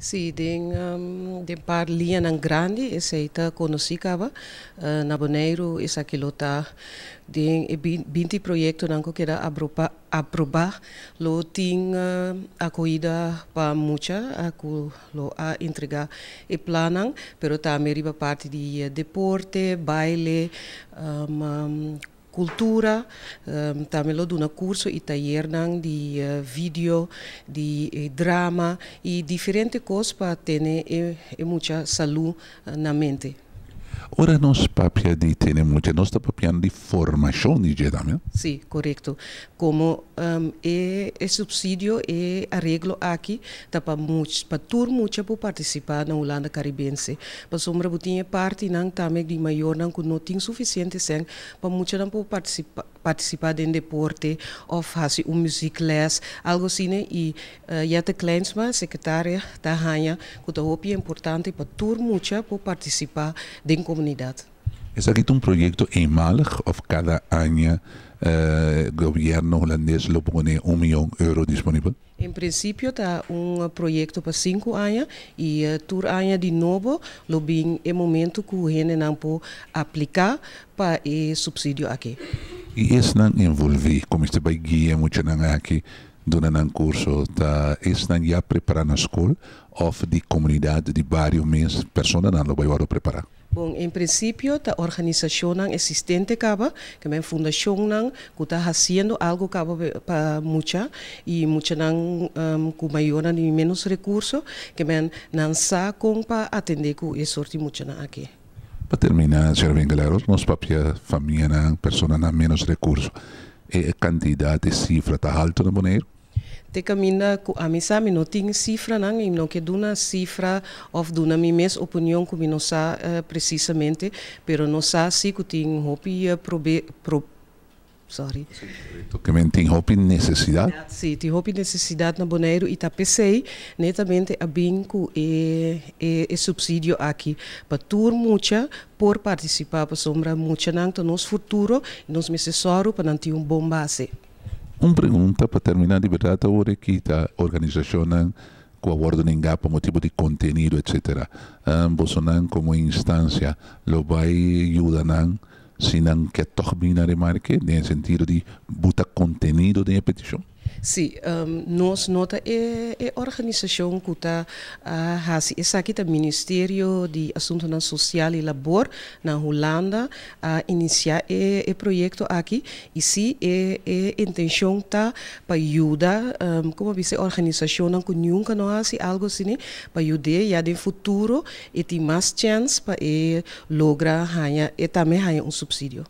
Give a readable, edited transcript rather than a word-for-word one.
Sim, tem par linha nan grande, esse aí tá conhecida, na Bonaire, esse aqui tá, tem 20 projetos nan que era aprovar, lo tem acolhida para muita, lo a entregar e planan, pero também riba parte de deporte, baile, cultura, também lo duna curso e taller de vídeo, de drama e diferentes coisas para ter muita saúde na mente. Ora nós papia de ter muito, nós está papiando de formação de também. Sim, correto. Como é subsídio e arreglo aqui, tá para tur muito para participar na Holanda Caribense. Para sombra botinha parte não também de maior não não tem suficiente sem para muito não para participar de deporte ou fazer muziekles, algo assim e Jette Kleinsma, secretária da Hanha, que é importante para tur muito para participar da comunidade. Is dat een project eenmalig of cada año governo holandês lo pone €1 miljoen disponível? Em princípio, está projeto para 5 anos e por ano de novo, lo bem é momento que o gente não pode aplicar para o subsídio aqui. E esse não envolve, como este vai guia muito aqui, durante um curso, esse não já prepara na escola ou de comunidade de vários meses, pessoas não vai preparar? Bom, em princípio, a organização existente que é a fundação que está fazendo algo para muita e muita com maior e menos recursos que não sabe como para atender com esse sorte muita aqui. Para terminar, Sr. Vengaleros, nós papia família pessoas com menos recursos, a quantidade de cifra está alta na Bonaire? Te camina a misa mi não tem cifra não e não que duna cifra ou duna mi mes opinião que mi não sa precisamente, pero não sa se que tem hopi sorry. Que tem hopi necessidade? Sim, tem hopi necessidade na Bonaire e tá pensei netamente a binco e subsídio aqui para tur mucha por participar para sombra mucha não to nos futuro nos necessário para não ter bom base. Uma pergunta para terminar de verdade, agora que a organização com a ordem para motivo de conteúdo, etc. Você como instância, lo vai ajudar se não quer terminar de marca, no sentido de botar conteúdo de petição? Sim, nós nota a organização que está esse aqui é o Ministério de Assuntos Social e Labor na Holanda a iniciar o projeto aqui e se a intenção está para ajudar como a organização que nunca não faz algo assim para ajudar já no futuro e ter mais chance para lograr e também ganhar subsídio.